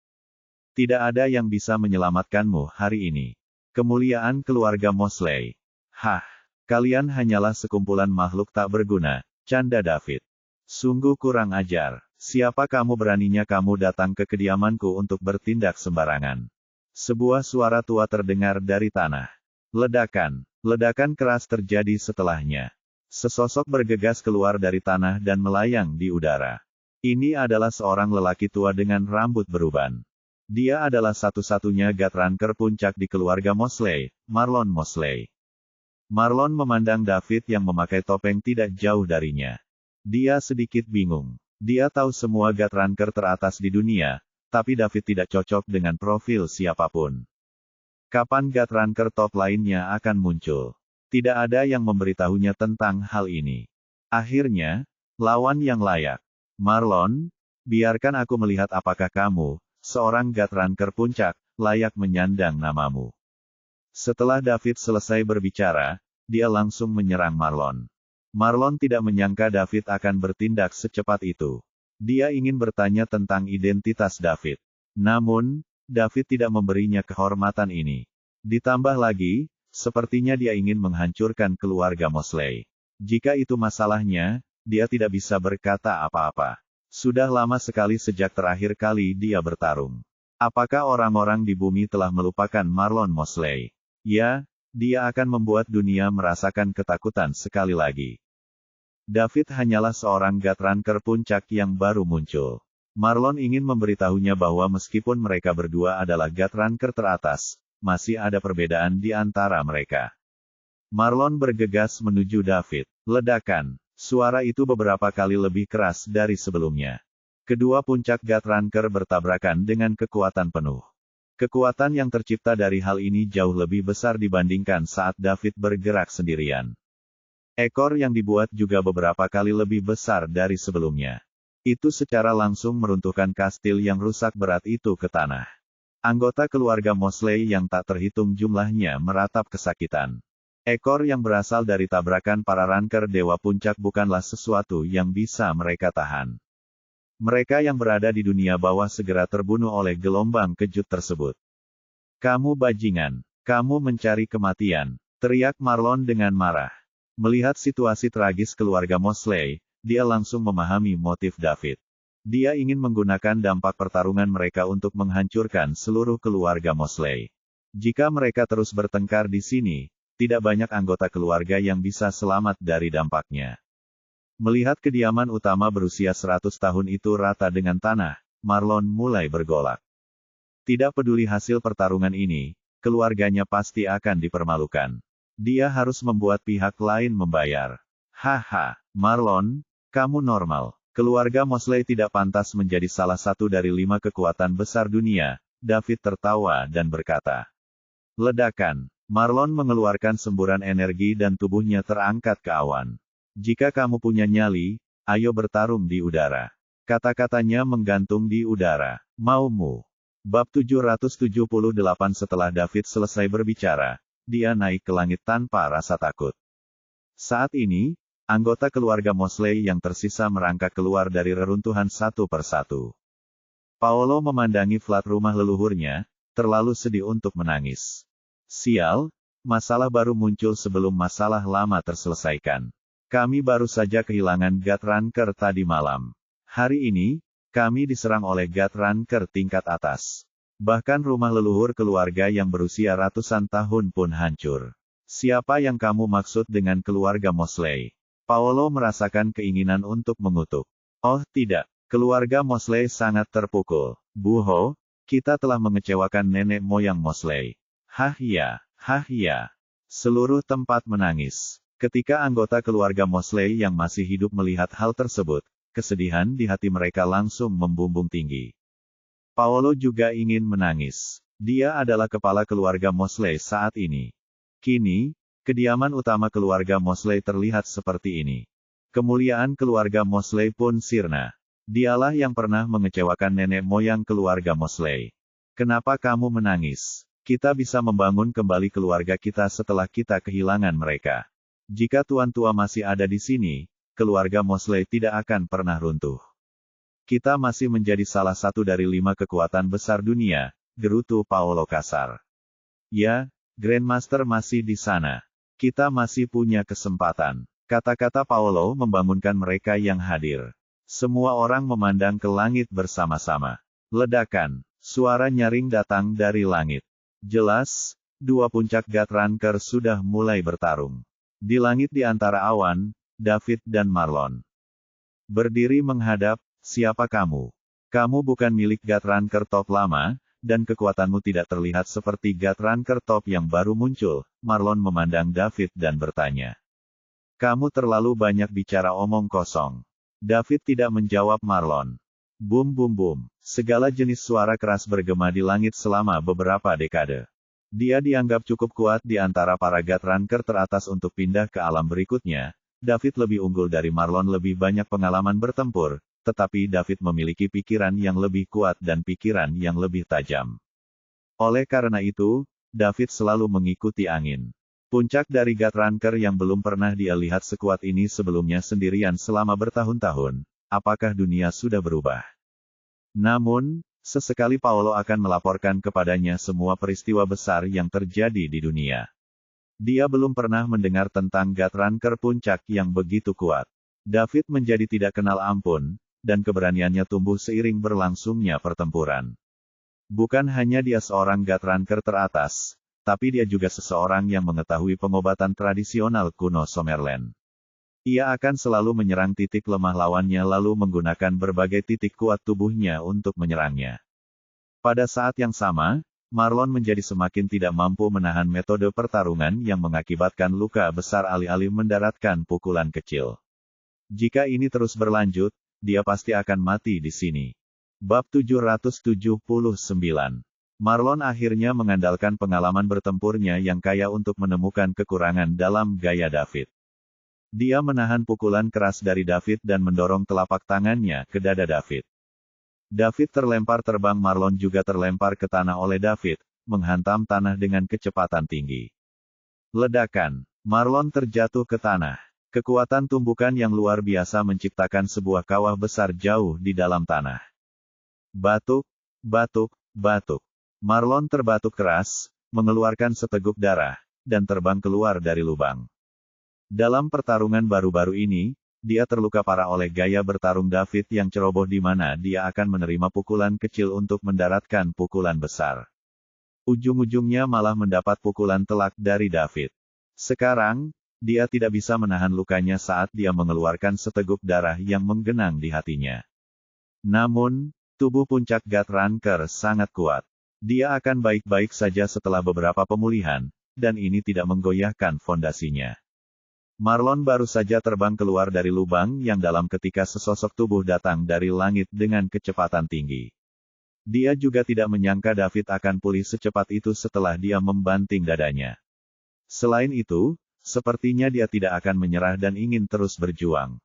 Tidak ada yang bisa menyelamatkanmu hari ini. Kemuliaan keluarga Mosley. Hah, kalian hanyalah sekumpulan makhluk tak berguna, canda David. Sungguh kurang ajar. Siapa kamu beraninya kamu datang ke kediamanku untuk bertindak sembarangan? Sebuah suara tua terdengar dari tanah. Ledakan. Ledakan keras terjadi setelahnya. Sesosok bergegas keluar dari tanah dan melayang di udara. Ini adalah seorang lelaki tua dengan rambut beruban. Dia adalah satu-satunya Guthrunker puncak di keluarga Mosley, Marlon Mosley. Marlon memandang David yang memakai topeng tidak jauh darinya. Dia sedikit bingung. Dia tahu semua Guthrunker teratas di dunia, tapi David tidak cocok dengan profil siapapun. Kapan Guthrunker top lainnya akan muncul? Tidak ada yang memberitahunya tentang hal ini. Akhirnya, lawan yang layak. Marlon, biarkan aku melihat apakah kamu, seorang Guthrunker puncak, layak menyandang namamu. Setelah David selesai berbicara, dia langsung menyerang Marlon. Marlon tidak menyangka David akan bertindak secepat itu. Dia ingin bertanya tentang identitas David. Namun, David tidak memberinya kehormatan ini. Ditambah lagi, sepertinya dia ingin menghancurkan keluarga Mosley. Jika itu masalahnya, dia tidak bisa berkata apa-apa. Sudah lama sekali sejak terakhir kali dia bertarung. Apakah orang-orang di bumi telah melupakan Marlon Mosley? Ya, dia akan membuat dunia merasakan ketakutan sekali lagi. David hanyalah seorang Guthrunker puncak yang baru muncul. Marlon ingin memberitahunya bahwa meskipun mereka berdua adalah Guthrunker teratas, masih ada perbedaan di antara mereka. Marlon bergegas menuju David. Ledakan. Suara itu beberapa kali lebih keras dari sebelumnya. Kedua puncak Guthrunker bertabrakan dengan kekuatan penuh. Kekuatan yang tercipta dari hal ini jauh lebih besar dibandingkan saat David bergerak sendirian. Ekor yang dibuat juga beberapa kali lebih besar dari sebelumnya. Itu secara langsung meruntuhkan kastil yang rusak berat itu ke tanah. Anggota keluarga Mosley yang tak terhitung jumlahnya meratap kesakitan. Ekor yang berasal dari tabrakan para ranker Dewa Puncak bukanlah sesuatu yang bisa mereka tahan. Mereka yang berada di dunia bawah segera terbunuh oleh gelombang kejut tersebut. Kamu bajingan, kamu mencari kematian, teriak Marlon dengan marah. Melihat situasi tragis keluarga Mosley, dia langsung memahami motif David. Dia ingin menggunakan dampak pertarungan mereka untuk menghancurkan seluruh keluarga Mosley. Jika mereka terus bertengkar di sini, tidak banyak anggota keluarga yang bisa selamat dari dampaknya. Melihat kediaman utama berusia 100 tahun itu rata dengan tanah, Marlon mulai bergolak. Tidak peduli hasil pertarungan ini, keluarganya pasti akan dipermalukan. Dia harus membuat pihak lain membayar. Haha, Marlon, kamu normal. Keluarga Mosley tidak pantas menjadi salah satu dari 5 kekuatan besar dunia, David tertawa dan berkata. Ledakan. Marlon mengeluarkan semburan energi dan tubuhnya terangkat ke awan. Jika kamu punya nyali, ayo bertarung di udara. Kata-katanya menggantung di udara. Maumu. Bab 778. Setelah David selesai berbicara, dia naik ke langit tanpa rasa takut. Saat ini, anggota keluarga Mosley yang tersisa merangkak keluar dari reruntuhan satu persatu. Paolo memandangi flat rumah leluhurnya, terlalu sedih untuk menangis. Sial, masalah baru muncul sebelum masalah lama terselesaikan. Kami baru saja kehilangan Guthrunker tadi malam. Hari ini, kami diserang oleh Guthrunker tingkat atas. Bahkan rumah leluhur keluarga yang berusia ratusan tahun pun hancur. Siapa yang kamu maksud dengan keluarga Mosley? Paolo merasakan keinginan untuk mengutuk. Oh tidak, keluarga Mosley sangat terpukul. Buho, kita telah mengecewakan nenek moyang Mosley. Hah ya. Seluruh tempat menangis. Ketika anggota keluarga Mosley yang masih hidup melihat hal tersebut, kesedihan di hati mereka langsung membumbung tinggi. Paolo juga ingin menangis. Dia adalah kepala keluarga Mosley saat ini. Kini, kediaman utama keluarga Mosley terlihat seperti ini. Kemuliaan keluarga Mosley pun sirna. Dialah yang pernah mengecewakan nenek moyang keluarga Mosley. Kenapa kamu menangis? Kita bisa membangun kembali keluarga kita setelah kita kehilangan mereka. Jika tuan tua masih ada di sini, keluarga Mosley tidak akan pernah runtuh. Kita masih menjadi salah satu dari 5 kekuatan besar dunia, gerutu Paolo kasar. Ya, Grandmaster masih di sana. Kita masih punya kesempatan. Kata-kata Paolo membangunkan mereka yang hadir. Semua orang memandang ke langit bersama-sama. Ledakan, suara nyaring datang dari langit. Jelas, 2 puncak Guthrunker sudah mulai bertarung. Di langit di antara awan, David dan Marlon berdiri menghadap. Siapa kamu? Kamu bukan milik Guthrunker top lama, dan kekuatanmu tidak terlihat seperti Guthrunker top yang baru muncul. Marlon memandang David dan bertanya. Kamu terlalu banyak bicara omong kosong. David tidak menjawab Marlon. Bum bum bum. Segala jenis suara keras bergema di langit selama beberapa dekade. Dia dianggap cukup kuat di antara para Guthrunker teratas untuk pindah ke alam berikutnya. David lebih unggul dari Marlon, lebih banyak pengalaman bertempur. Tetapi David memiliki pikiran yang lebih kuat dan pikiran yang lebih tajam. Oleh karena itu, David selalu mengikuti angin. Puncak dari Guthrunker yang belum pernah dia lihat sekuat ini sebelumnya sendirian selama bertahun-tahun. Apakah dunia sudah berubah? Namun, sesekali Paolo akan melaporkan kepadanya semua peristiwa besar yang terjadi di dunia. Dia belum pernah mendengar tentang Guthrunker puncak yang begitu kuat. David menjadi tidak kenal ampun, dan keberaniannya tumbuh seiring berlangsungnya pertempuran. Bukan hanya dia seorang Guthrunker teratas, tapi dia juga seseorang yang mengetahui pengobatan tradisional kuno Summerland. Ia akan selalu menyerang titik lemah lawannya lalu menggunakan berbagai titik kuat tubuhnya untuk menyerangnya. Pada saat yang sama, Marlon menjadi semakin tidak mampu menahan metode pertarungan yang mengakibatkan luka besar alih-alih mendaratkan pukulan kecil. Jika ini terus berlanjut, dia pasti akan mati di sini. Bab 779. Marlon akhirnya mengandalkan pengalaman bertempurnya yang kaya untuk menemukan kekurangan dalam gaya David. Dia menahan pukulan keras dari David dan mendorong telapak tangannya ke dada David. David terlempar terbang, Marlon juga terlempar ke tanah oleh David, menghantam tanah dengan kecepatan tinggi. Ledakan, Marlon terjatuh ke tanah. Kekuatan tumbukan yang luar biasa menciptakan sebuah kawah besar jauh di dalam tanah. Batuk, batuk, batuk. Marlon terbatuk keras, mengeluarkan seteguk darah, dan terbang keluar dari lubang. Dalam pertarungan baru-baru ini, dia terluka parah oleh gaya bertarung David yang ceroboh di mana dia akan menerima pukulan kecil untuk mendaratkan pukulan besar. Ujung-ujungnya malah mendapat pukulan telak dari David. Sekarang, dia tidak bisa menahan lukanya saat dia mengeluarkan seteguk darah yang menggenang di hatinya. Namun, tubuh puncak Guthrunker sangat kuat. Dia akan baik-baik saja setelah beberapa pemulihan, dan ini tidak menggoyahkan fondasinya. Marlon baru saja terbang keluar dari lubang yang dalam ketika sesosok tubuh datang dari langit dengan kecepatan tinggi. Dia juga tidak menyangka David akan pulih secepat itu setelah dia membanting dadanya. Selain itu, sepertinya dia tidak akan menyerah dan ingin terus berjuang.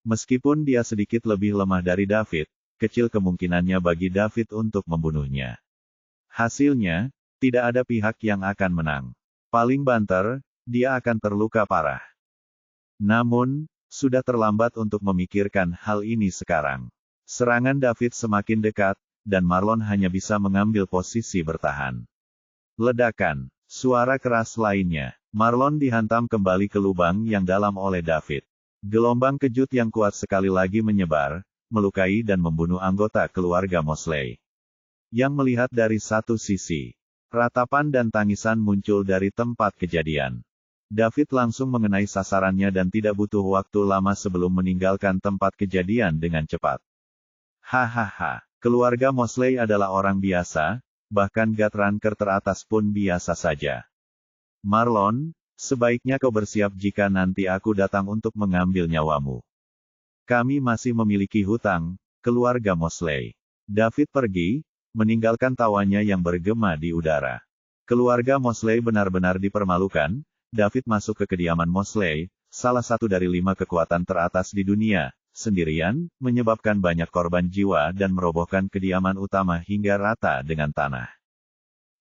Meskipun dia sedikit lebih lemah dari David, kecil kemungkinannya bagi David untuk membunuhnya. Hasilnya, tidak ada pihak yang akan menang. Paling banter, dia akan terluka parah. Namun, sudah terlambat untuk memikirkan hal ini sekarang. Serangan David semakin dekat, dan Marlon hanya bisa mengambil posisi bertahan. Ledakan, suara keras lainnya. Marlon dihantam kembali ke lubang yang dalam oleh David. Gelombang kejut yang kuat sekali lagi menyebar, melukai dan membunuh anggota keluarga Mosley. Yang melihat dari satu sisi, ratapan dan tangisan muncul dari tempat kejadian. David langsung mengenai sasarannya dan tidak butuh waktu lama sebelum meninggalkan tempat kejadian dengan cepat. Hahaha, keluarga Mosley adalah orang biasa, bahkan Guthrunker teratas pun biasa saja. Marlon, sebaiknya kau bersiap jika nanti aku datang untuk mengambil nyawamu. Kami masih memiliki hutang, keluarga Mosley. David pergi, meninggalkan tawanya yang bergema di udara. Keluarga Mosley benar-benar dipermalukan. David masuk ke kediaman Mosley, salah satu dari 5 kekuatan teratas di dunia, sendirian, menyebabkan banyak korban jiwa dan merobohkan kediaman utama hingga rata dengan tanah.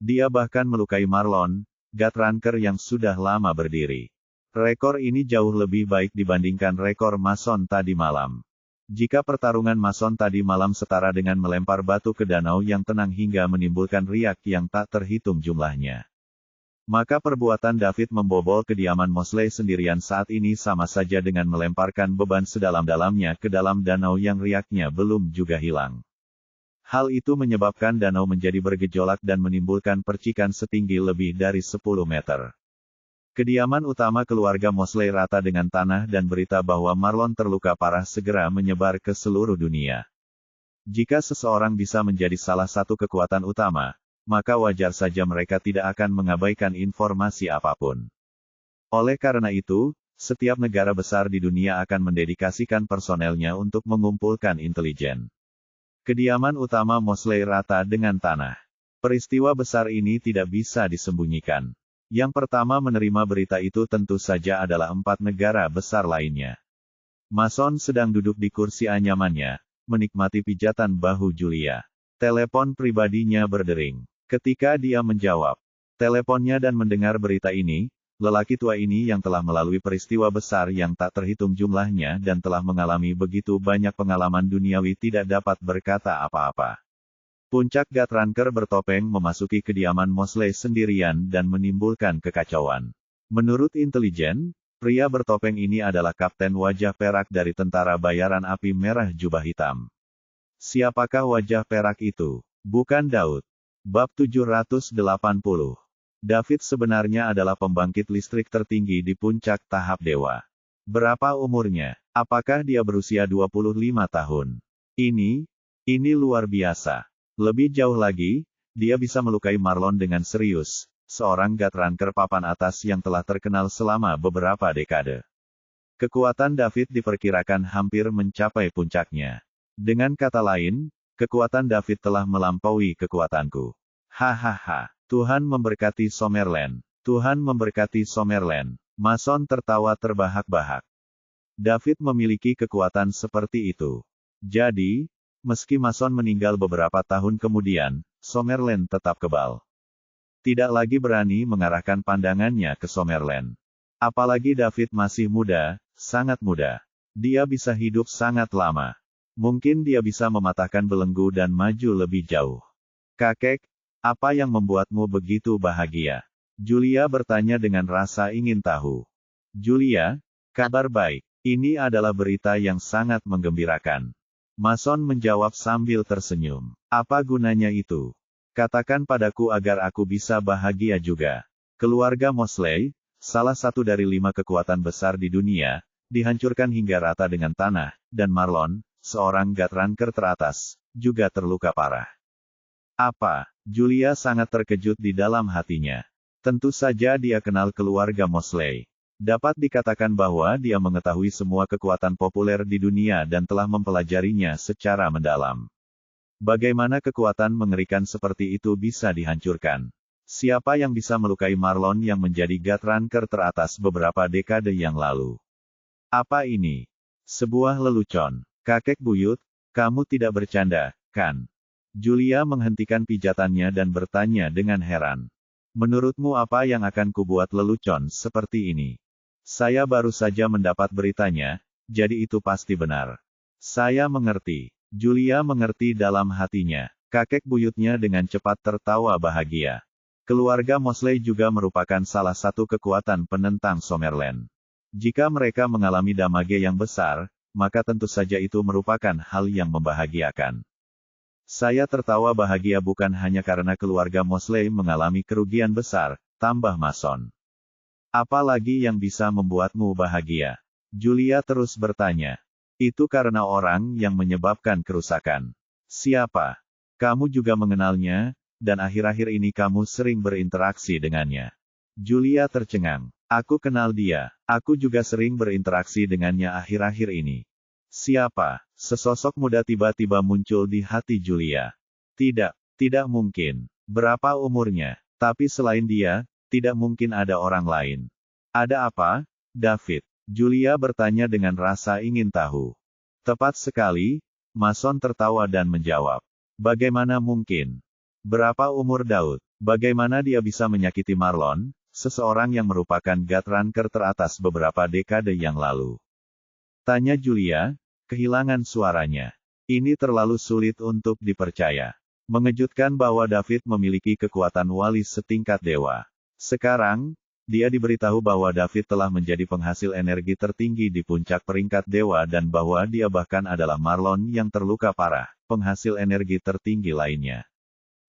Dia bahkan melukai Marlon, Gutranker yang sudah lama berdiri. Rekor ini jauh lebih baik dibandingkan rekor Mason tadi malam. Jika pertarungan Mason tadi malam setara dengan melempar batu ke danau yang tenang hingga menimbulkan riak yang tak terhitung jumlahnya, maka perbuatan David membobol kediaman Mosley sendirian saat ini sama saja dengan melemparkan beban sedalam-dalamnya ke dalam danau yang riaknya belum juga hilang. Hal itu menyebabkan danau menjadi bergejolak dan menimbulkan percikan setinggi lebih dari 10 meter. Kediaman utama keluarga Mosley rata dengan tanah dan berita bahwa Marlon terluka parah segera menyebar ke seluruh dunia. Jika seseorang bisa menjadi salah satu kekuatan utama, maka wajar saja mereka tidak akan mengabaikan informasi apapun. Oleh karena itu, setiap negara besar di dunia akan mendedikasikan personelnya untuk mengumpulkan intelijen. Kediaman utama Mosley rata dengan tanah. Peristiwa besar ini tidak bisa disembunyikan. Yang pertama menerima berita itu tentu saja adalah 4 negara besar lainnya. Mason sedang duduk di kursi anyamannya, menikmati pijatan bahu Julia. Telepon pribadinya berdering. Ketika dia menjawab teleponnya dan mendengar berita ini, lelaki tua ini yang telah melalui peristiwa besar yang tak terhitung jumlahnya dan telah mengalami begitu banyak pengalaman duniawi tidak dapat berkata apa-apa. Puncak Gutranker bertopeng memasuki kediaman Mosley sendirian dan menimbulkan kekacauan. Menurut intelijen, pria bertopeng ini adalah kapten wajah perak dari tentara bayaran api merah jubah hitam. Siapakah wajah perak itu? Bukan Daud. Bab 780. David sebenarnya adalah pembangkit listrik tertinggi di puncak tahap dewa. Berapa umurnya? Apakah dia berusia 25 tahun? Ini luar biasa. Lebih jauh lagi, dia bisa melukai Marlon dengan serius, seorang Gutranker papan atas yang telah terkenal selama beberapa dekade. Kekuatan David diperkirakan hampir mencapai puncaknya. Dengan kata lain, kekuatan David telah melampaui kekuatanku. Hahaha, Tuhan memberkati Summerland. Tuhan memberkati Summerland. Mason tertawa terbahak-bahak. David memiliki kekuatan seperti itu. Jadi, meski Mason meninggal beberapa tahun kemudian, Summerland tetap kebal. Tidak lagi berani mengarahkan pandangannya ke Summerland. Apalagi David masih muda, sangat muda. Dia bisa hidup sangat lama. Mungkin dia bisa mematahkan belenggu dan maju lebih jauh. Kakek, apa yang membuatmu begitu bahagia? Julia bertanya dengan rasa ingin tahu. Julia, kabar baik. Ini adalah berita yang sangat menggembirakan. Mason menjawab sambil tersenyum. Apa gunanya itu? Katakan padaku agar aku bisa bahagia juga. Keluarga Mosley, salah satu dari 5 kekuatan besar di dunia, dihancurkan hingga rata dengan tanah, dan Marlon, seorang Gutranker teratas, juga terluka parah. Apa? Julia sangat terkejut di dalam hatinya. Tentu saja dia kenal keluarga Mosley. Dapat dikatakan bahwa dia mengetahui semua kekuatan populer di dunia dan telah mempelajarinya secara mendalam. Bagaimana kekuatan mengerikan seperti itu bisa dihancurkan? Siapa yang bisa melukai Marlon yang menjadi Gutranker teratas beberapa dekade yang lalu? Apa ini? Sebuah lelucon. Kakek buyut, kamu tidak bercanda, kan? Julia menghentikan pijatannya dan bertanya dengan heran. Menurutmu apa yang akan kubuat lelucon seperti ini? Saya baru saja mendapat beritanya, jadi itu pasti benar. Saya mengerti. Julia mengerti dalam hatinya. Kakek buyutnya dengan cepat tertawa bahagia. Keluarga Mosley juga merupakan salah satu kekuatan penentang Summerland. Jika mereka mengalami damage yang besar, maka tentu saja itu merupakan hal yang membahagiakan. Saya tertawa bahagia bukan hanya karena keluarga Mosley mengalami kerugian besar, tambah Mason. Apa lagi yang bisa membuatmu bahagia? Julia terus bertanya. Itu karena orang yang menyebabkan kerusakan. Siapa? Kamu juga mengenalnya, dan akhir-akhir ini kamu sering berinteraksi dengannya. Julia tercengang. Aku kenal dia. Aku juga sering berinteraksi dengannya akhir-akhir ini. Siapa? Sesosok muda tiba-tiba muncul di hati Julia. Tidak, Tidak mungkin. Berapa umurnya? Tapi selain dia, tidak mungkin ada orang lain. Ada apa, David? Julia bertanya dengan rasa ingin tahu. Tepat sekali, Mason tertawa dan menjawab. Bagaimana mungkin? Berapa umur Daud? Bagaimana dia bisa menyakiti Marlon, seseorang yang merupakan Gutranker teratas beberapa dekade yang lalu? Tanya Julia, kehilangan suaranya. Ini terlalu sulit untuk dipercaya. Mengejutkan bahwa David memiliki kekuatan walis setingkat dewa. Sekarang, dia diberitahu bahwa David telah menjadi penghasil energi tertinggi di puncak peringkat dewa dan bahwa dia bahkan adalah Marlon yang terluka parah, penghasil energi tertinggi lainnya.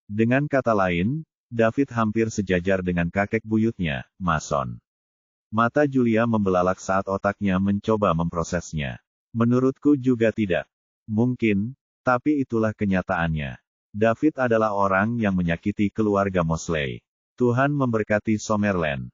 Dengan kata lain, David hampir sejajar dengan kakek buyutnya, Mason. Mata Julia membelalak saat otaknya mencoba memprosesnya. Menurutku juga tidak. Mungkin, tapi itulah kenyataannya. David adalah orang yang menyakiti keluarga Mosley. Tuhan memberkati Summerland.